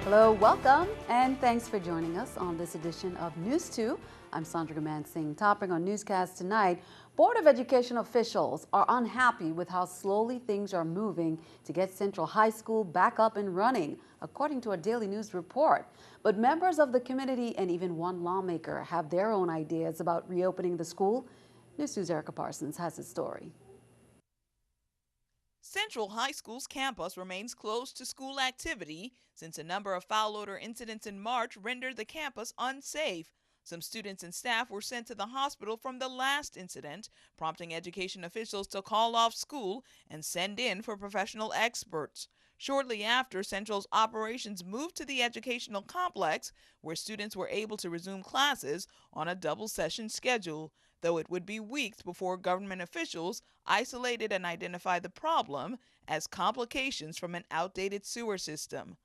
Hello, welcome, and thanks for joining us on this edition of News 2. I'm Sandra Gaman-Singh. Topping on Newscast tonight, Board of Education officials are unhappy with how slowly things are moving to get Central High School back up and running, according to a Daily News report. But members of the community and even one lawmaker have their own ideas about reopening the school. News 2's Erica Parsons has the story. Central High School's campus remains closed to school activity since a number of foul odor incidents in March rendered the campus unsafe. Some students and staff were sent to the hospital from the last incident, prompting education officials to call off school and send in for professional experts. Shortly after, Central's operations moved to the educational complex, where students were able to resume classes on a double-session schedule, though it would be weeks before government officials isolated and identified the problem as complications from an outdated sewer system.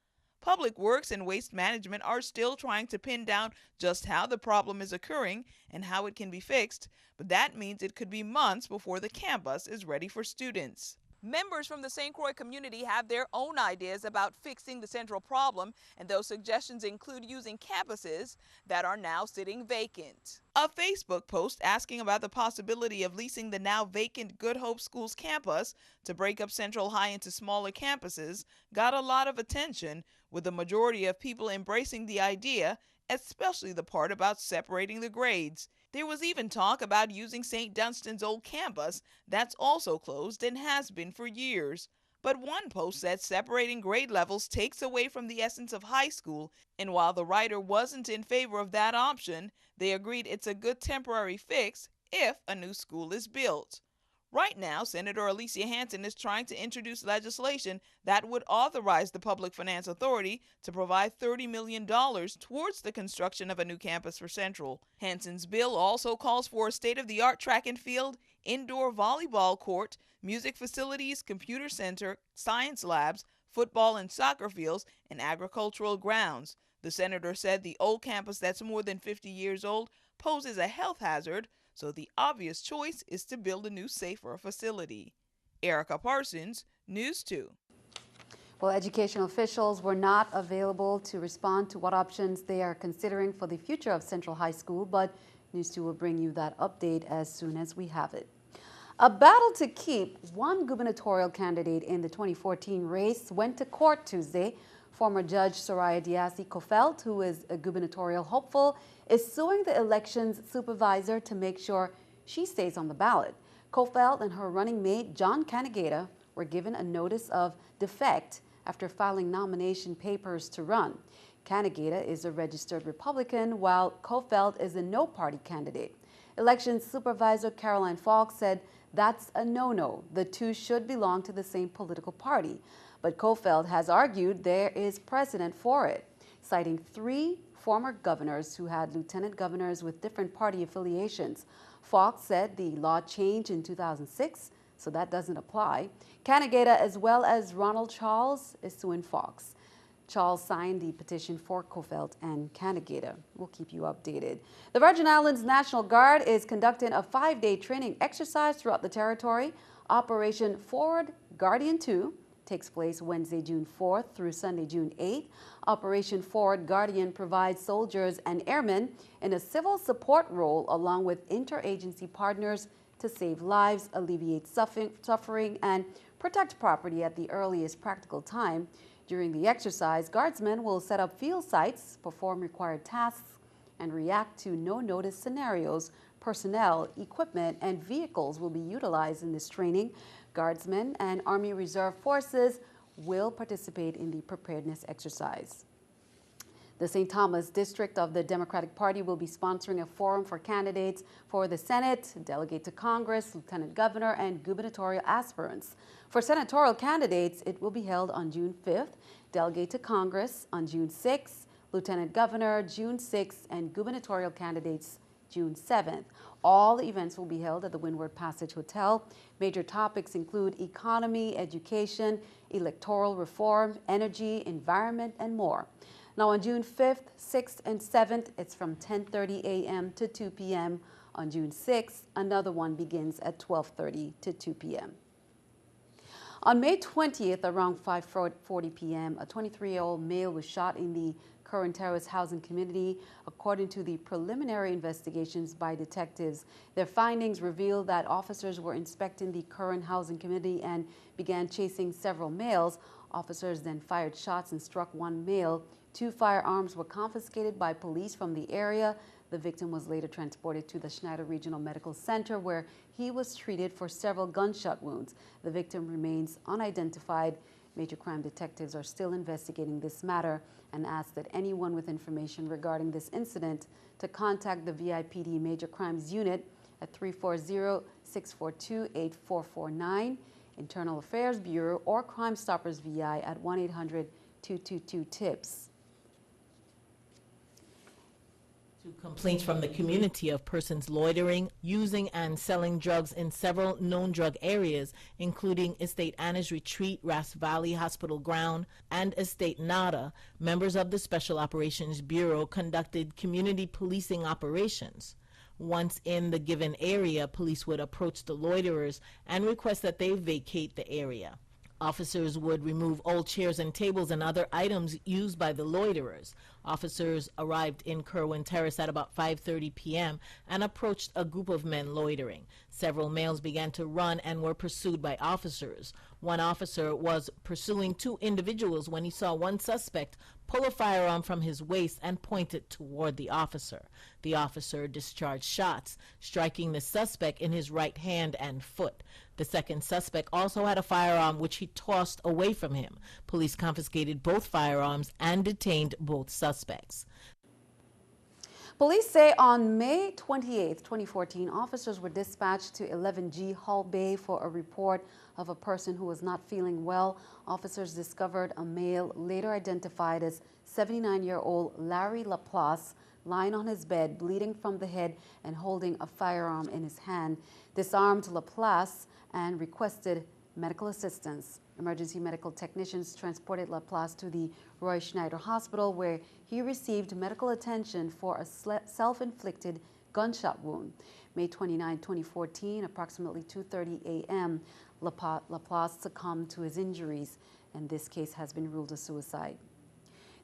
Public Works and Waste Management are still trying to pin down just how the problem is occurring and how it can be fixed, but that means it could be months before the campus is ready for students. Members from the St. Croix community have their own ideas about fixing the central problem, and those suggestions include using campuses that are now sitting vacant. A Facebook post asking about the possibility of leasing the now vacant Good Hope Schools campus to break up Central High into smaller campuses got a lot of attention, with the majority of people embracing the idea, especially the part about separating the grades. There was even talk about using St. Dunstan's old campus that's also closed and has been for years. But one post said separating grade levels takes away from the essence of high school, and while the writer wasn't in favor of that option, they agreed it's a good temporary fix if a new school is built. Right now, Senator Alicia Hansen is trying to introduce legislation that would authorize the Public Finance Authority to provide $30 million towards the construction of a new campus for Central. Hansen's bill also calls for a state-of-the-art track and field, indoor volleyball court, music facilities, computer center, science labs, football and soccer fields, and agricultural grounds. The senator said the old campus that's more than 50 years old poses a health hazard, so the obvious choice is to build a new, safer facility. Erica Parsons, News 2. Well, education officials were not available to respond to what options they are considering for the future of Central High School, but News 2 will bring you that update as soon as we have it. A battle to keep one gubernatorial candidate in the 2014 race went to court Tuesday. Former Judge Soraya Diassi-Kofelt, who is a gubernatorial hopeful, is suing the elections supervisor to make sure she stays on the ballot. Kofelt and her running mate, John Canegata, were given a notice of defect after filing nomination papers to run. Canegata is a registered Republican, while Kofelt is a no-party candidate. Elections supervisor Caroline Falk said that's a no-no. The two should belong to the same political party. But Kofelt has argued there is precedent for it, citing 3 former governors who had lieutenant governors with different party affiliations. Falk said the law changed in 2006, so that doesn't apply. Canegata, as well as Ronald Charles, is suing Fox. Charles signed the petition for Kofelt and Canegata. We'll keep you updated. The Virgin Islands National Guard is conducting a 5-day training exercise throughout the territory. Operation Forward Guardian 2 takes place Wednesday, June 4th through Sunday, June 8th. Operation Forward Guardian provides soldiers and airmen in a civil support role along with interagency partners to save lives, alleviate suffering, and protect property at the earliest practical time. During the exercise, guardsmen will set up field sites, perform required tasks, and react to no-notice scenarios. Personnel, equipment, and vehicles will be utilized in this training. Guardsmen and Army Reserve Forces will participate in the preparedness exercise. The St. Thomas District of the Democratic Party will be sponsoring a forum for candidates for the Senate, delegate to Congress, lieutenant governor, and gubernatorial aspirants. For senatorial candidates, it will be held on June 5th, delegate to Congress on June 6th, lieutenant governor June 6th, and gubernatorial candidates June 7th. All the events will be held at the Windward Passage Hotel. Major topics include economy, education, electoral reform, energy, environment, and more. Now on June 5th, 6th, and 7th, it's from 10:30 a.m. to 2 p.m. On June 6th, another one begins at 12:30 to 2 p.m. On May 20th, around 5:40 p.m., a 23-year-old male was shot in the Curran Terrace housing community. According to the preliminary investigations by detectives, their findings revealed that officers were inspecting the Curran housing community and began chasing several males. Officers then fired shots and struck one male. 2 firearms were confiscated by police from the area. The victim was later transported to the Schneider Regional Medical Center, where he was treated for several gunshot wounds. The victim remains unidentified. Major crime detectives are still investigating this matter and ask that anyone with information regarding this incident to contact the VIPD Major Crimes Unit at 340-642-8449, Internal Affairs Bureau, or Crime Stoppers VI at 1-800-222-TIPS. Complaints from the community of persons loitering, using, and selling drugs in several known drug areas, including Estate Anna's Retreat, Ras Valley Hospital Ground, and Estate Nada. Members of the Special Operations Bureau conducted community policing operations. Once in the given area, police would approach the loiterers and request that they vacate the area. Officers would remove old chairs and tables and other items used by the loiterers. Officers arrived in Curran Terrace at about 5:30 p.m. and approached a group of men loitering. Several males began to run and were pursued by officers. One officer was pursuing 2 individuals when he saw one suspect pull a firearm from his waist and point it toward the officer. The officer discharged shots, striking the suspect in his right hand and foot. The second suspect also had a firearm which he tossed away from him. Police confiscated both firearms and detained both suspects. Police say on May 28, 2014, officers were dispatched to 11G Hull Bay for a report of a person who was not feeling well. Officers discovered a male, later identified as 79-year-old Larry Laplace, lying on his bed, bleeding from the head and holding a firearm in his hand. Disarmed Laplace and requested medical assistance. Emergency medical technicians transported Laplace to the Roy Schneider Hospital, where he received medical attention for a self-inflicted gunshot wound. May 29, 2014, approximately 2:30 a.m., Laplace succumbed to his injuries, and this case has been ruled a suicide.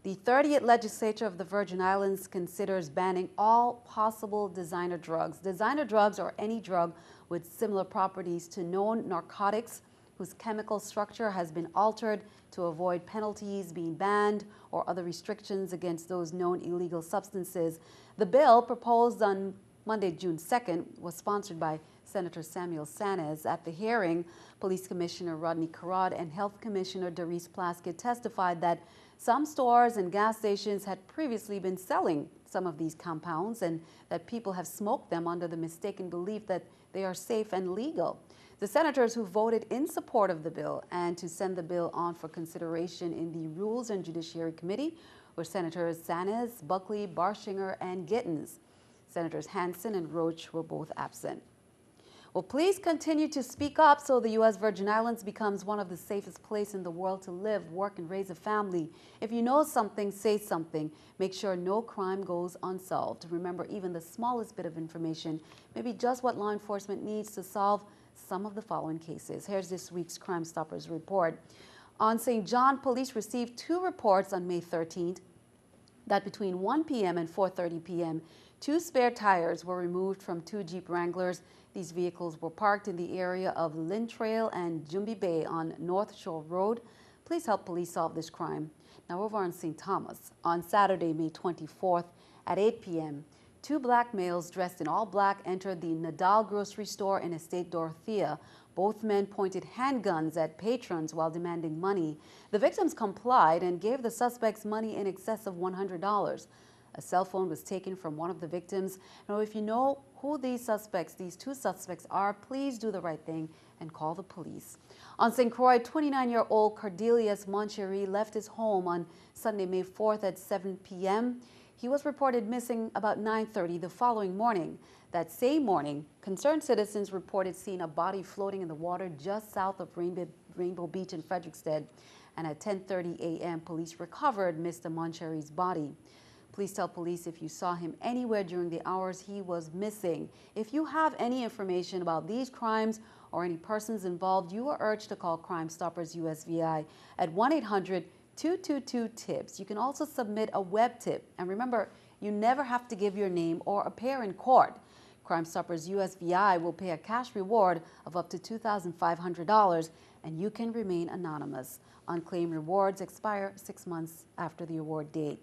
The 30th Legislature of the Virgin Islands considers banning all possible designer drugs. Designer drugs are any drug with similar properties to known narcotics whose chemical structure has been altered to avoid penalties being banned or other restrictions against those known illegal substances. The bill, proposed on Monday, June 2nd, was sponsored by Senator Samuel Sanes. At the hearing, Police Commissioner Rodney Carrad and Health Commissioner Doris Plaskett testified that some stores and gas stations had previously been selling some of these compounds and that people have smoked them under the mistaken belief that they are safe and legal. The senators who voted in support of the bill and to send the bill on for consideration in the Rules and Judiciary Committee were Senators Sanes, Buckley, Barshinger, and Gittins. Senators Hansen and Roach were both absent. Well, please continue to speak up so the U.S. Virgin Islands becomes one of the safest places in the world to live, work, and raise a family. If you know something, say something. Make sure no crime goes unsolved. Remember, even the smallest bit of information may be just what law enforcement needs to solve some of the following cases. Here's this week's Crime Stoppers report. On St. John, police received 2 reports on May 13th that between 1 p.m. and 4:30 p.m., 2 spare tires were removed from 2 Jeep Wranglers. These vehicles were parked in the area of Lynn Trail and Jumbi Bay on North Shore Road. Please help police solve this crime. Now over on St. Thomas, on Saturday, May 24th at 8 p.m., 2 black males dressed in all black entered the Nadal grocery store in Estate Dorothea. Both men pointed handguns at patrons while demanding money. The victims complied and gave the suspects money in excess of $100. A cell phone was taken from one of the victims. Now, if you know who these 2 suspects are, please do the right thing and call the police. On St. Croix, 29-year-old Cordelius Monchery left his home on Sunday, May 4th at 7 p.m. He was reported missing about 9:30 the following morning. That same morning, concerned citizens reported seeing a body floating in the water just south of Rainbow Beach in Frederiksted. and at 10:30 a.m., police recovered Mr. Moncherry's body. Please tell police if you saw him anywhere during the hours he was missing. If you have any information about these crimes or any persons involved, you are urged to call Crime Stoppers USVI at 1-800-222-TIPS. You can also submit a web tip. And remember, you never have to give your name or appear in court. Crime Stoppers USVI will pay a cash reward of up to $2,500, and you can remain anonymous. Unclaimed rewards expire 6 months after the award date.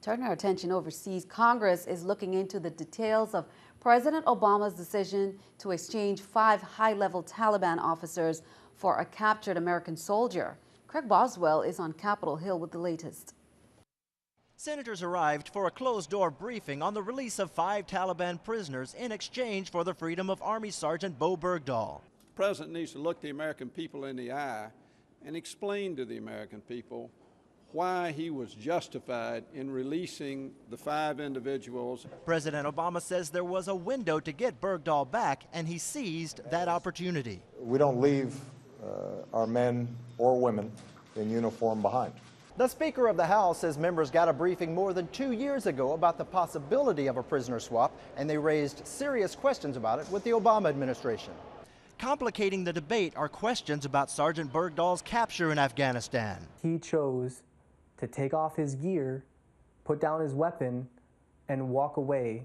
Turning our attention overseas, Congress is looking into the details of President Obama's decision to exchange 5 high-level Taliban officers for a captured American soldier. Craig Boswell is on Capitol Hill with the latest. Senators arrived for a closed-door briefing on the release of 5 Taliban prisoners in exchange for the freedom of Army Sergeant Bo Bergdahl. The president needs to look the American people in the eye and explain to the American people why he was justified in releasing the 5 individuals. President Obama says there was a window to get Bergdahl back, and he seized that opportunity. We don't leave our men or women in uniform behind. The Speaker of the House says members got a briefing more than 2 years ago about the possibility of a prisoner swap, and they raised serious questions about it with the Obama administration. Complicating the debate are questions about Sergeant Bergdahl's capture in Afghanistan. He chose to take off his gear, put down his weapon, and walk away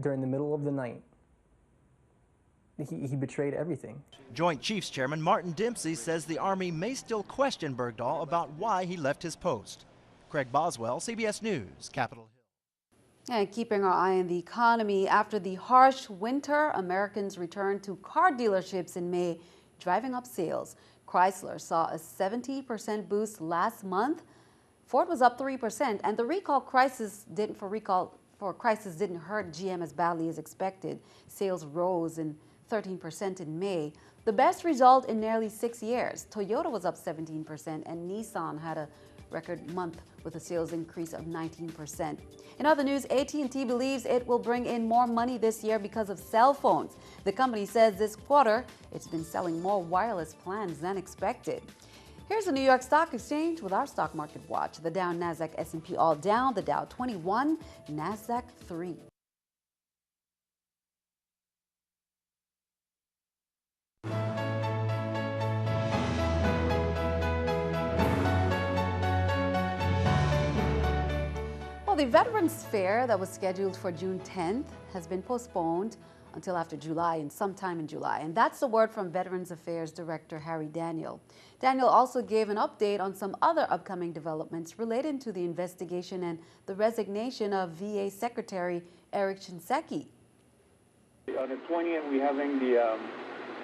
during the middle of the night. He betrayed everything. Joint Chiefs Chairman Martin Dempsey says the Army may still question Bergdahl about why he left his post. Craig Boswell, CBS News, Capitol Hill. And keeping our eye on the economy, after the harsh winter, Americans returned to car dealerships in May, driving up sales. Chrysler saw a 70% boost last month. Ford was up 3%, and the crisis didn't hurt GM as badly as expected. Sales rose 13% in May, the best result in nearly 6 years. Toyota was up 17%, and Nissan had a record month with a sales increase of 19%. In other news, AT&T believes it will bring in more money this year because of cell phones. The company says this quarter it's been selling more wireless plans than expected. Here's the New York Stock Exchange with our stock market watch. The Dow, Nasdaq, S&P all down. The Dow 21, Nasdaq 3. Well, the Veterans Fair that was scheduled for June 10th has been postponed until after July and sometime in July. And that's the word from Veterans Affairs Director Harry Daniel. Daniel also gave an update on some other upcoming developments related to the investigation and the resignation of VA Secretary Eric Shinseki. On the 20th, we're having the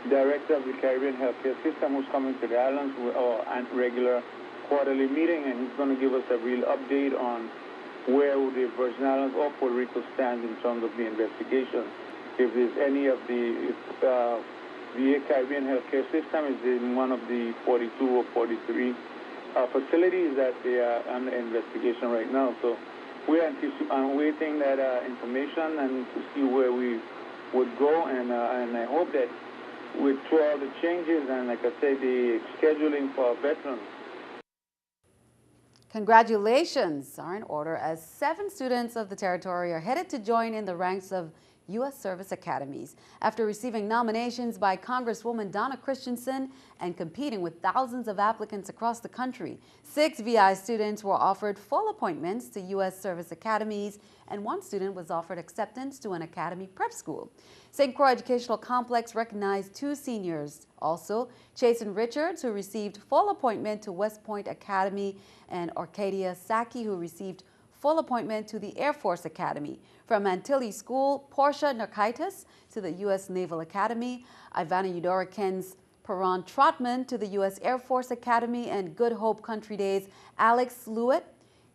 Director of the Caribbean Healthcare System who's coming to the islands with our regular quarterly meeting, and he's going to give us a real update on where the Virgin Islands or Puerto Rico stand in terms of the investigation. If there's any of the VA Caribbean Healthcare System is in one of the 42 or 43 facilities that they are under investigation right now. So we're waiting that information and to see where we would go, and I hope that through all the changes and, like I said, the scheduling for our veterans. Congratulations are in order as 7 students of the territory are headed to join in the ranks of U.S. Service Academies. After receiving nominations by Congresswoman Donna Christensen and competing with thousands of applicants across the country, 6 VI students were offered full appointments to U.S. Service Academies, and 1 student was offered acceptance to an academy prep school. St. Croix Educational Complex recognized 2 seniors. Also, Chasen Richards, who received full appointment to West Point Academy, and Arcadia Saki, who received full appointment to the Air Force Academy. From Antilles School, Portia Narkitis to the U.S. Naval Academy, Ivana Eudora-Ken's Perron Trotman to the U.S. Air Force Academy, and Good Hope Country Days, Alex Lewitt,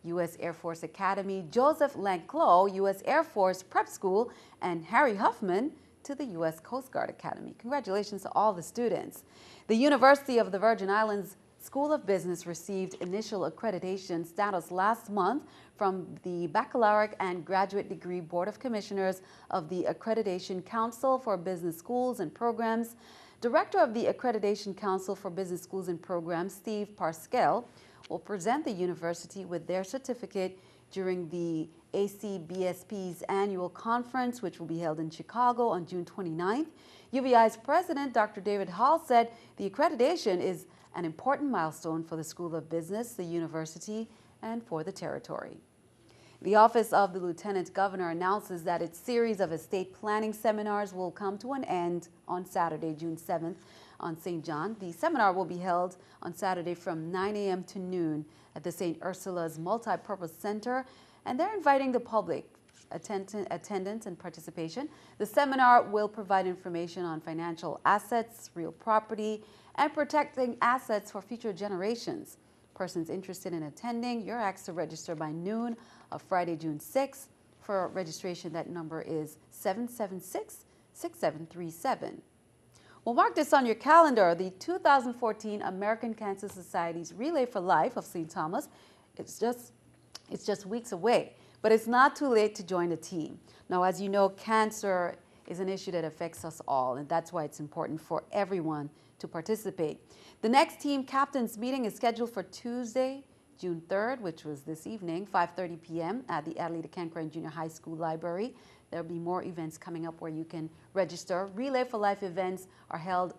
U.S. Air Force Academy, Joseph Lanclos, U.S. Air Force Prep School, and Harry Huffman to the U.S. Coast Guard Academy. Congratulations to all the students. The University of the Virgin Islands School of Business received initial accreditation status last month from the Baccalaureate and Graduate Degree Board of Commissioners of the Accreditation Council for Business Schools and Programs. Director of the Accreditation Council for Business Schools and Programs, Steve Parskell, will present the university with their certificate during the ACBSP's annual conference, which will be held in Chicago on June 29th. UVI's president, Dr. David Hall, said the accreditation is an important milestone for the School of Business, the university, and for the territory. The Office of the Lieutenant Governor announces that its series of estate planning seminars will come to an end on Saturday, June 7th on St. John. The seminar will be held on Saturday from 9 a.m. to noon at the St. Ursula's Multipurpose Center, and they're inviting the public attendance and participation. The seminar will provide information on financial assets, real property, and protecting assets for future generations. Persons interested in attending, you're asked to register by noon of Friday, June 6th. For registration, that number is 776-6737. Well, mark this on your calendar. The 2014 American Cancer Society's Relay for Life of St. Thomas, it's just weeks away, but it's not too late to join the team. Now, as you know, cancer is an issue that affects us all, and that's why it's important for everyone to participate. The next team captains meeting is scheduled for Tuesday, June 3rd, which was this evening, 5:30 p.m. at the Adelita Cancrane Junior High School Library. There'll be more events coming up where you can register. Relay for Life events are held.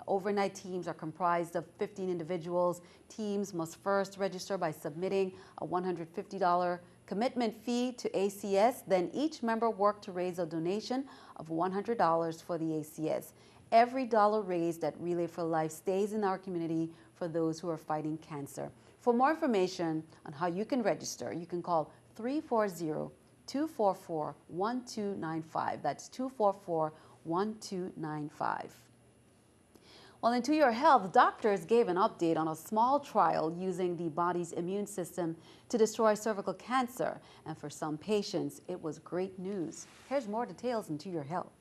Overnight teams are comprised of 15 individuals. Teams must first register by submitting a $150 commitment fee to ACS. Then each member work to raise a donation of $100 for the ACS. Every dollar raised at Relay for Life stays in our community for those who are fighting cancer. For more information on how you can register, you can call 340-244-1295. That's 244-1295. Well, into your health, doctors gave an update on a small trial using the body's immune system to destroy cervical cancer. And for some patients, it was great news. Here's more details into your health.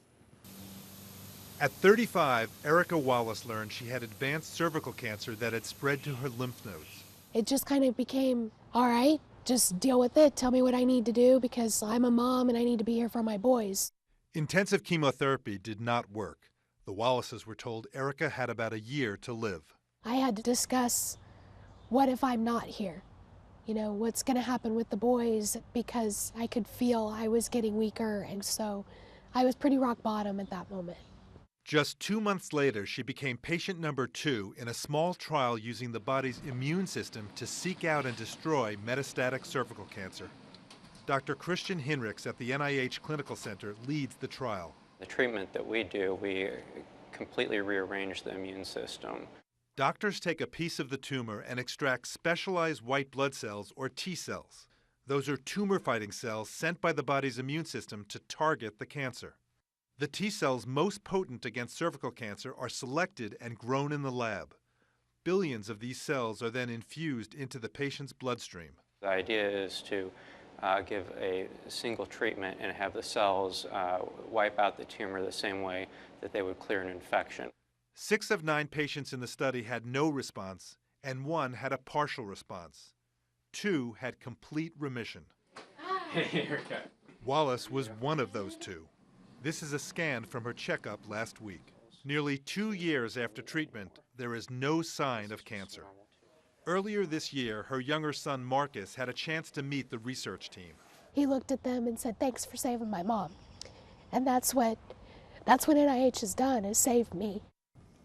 At 35, Erica Wallace learned she had advanced cervical cancer that had spread to her lymph nodes. It just kind of became, all right, just deal with it. Tell me what I need to do because I'm a mom and I need to be here for my boys. Intensive chemotherapy did not work. The Wallaces were told Erica had about a year to live. I had to discuss, what if I'm not here? You know, what's going to happen with the boys, because I could feel I was getting weaker, and so I was pretty rock bottom at that moment. Just 2 months later, she became patient number 2 in a small trial using the body's immune system to seek out and destroy metastatic cervical cancer. Dr. Christian Hinrichs at the NIH Clinical Center leads the trial. The treatment that we do, we completely rearrange the immune system. Doctors take a piece of the tumor and extract specialized white blood cells, or T cells. Those are tumor-fighting cells sent by the body's immune system to target the cancer. The T cells most potent against cervical cancer are selected and grown in the lab. Billions of these cells are then infused into the patient's bloodstream. The idea is to give a single treatment and have the cells wipe out the tumor the same way that they would clear an infection. 6 of 9 patients in the study had no response, and 1 had a partial response. 2 had complete remission. Wallace was one of those 2. This is a scan from her checkup last week. Nearly 2 years after treatment, there is no sign of cancer. Earlier this year, her younger son Marcus had a chance to meet the research team. He looked at them and said, thanks for saving my mom. And that's what NIH has done, is saved me.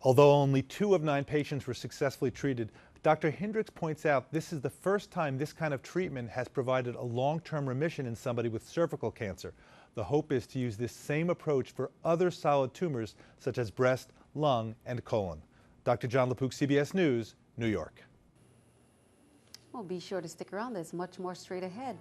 Although only 2 of 9 patients were successfully treated, Dr. Hendricks points out this is the first time this kind of treatment has provided a long-term remission in somebody with cervical cancer. The hope is to use this same approach for other solid tumors such as breast, lung, and colon. Dr. John LaPook, CBS News, New York. Well, be sure to stick around. There's much more straight ahead.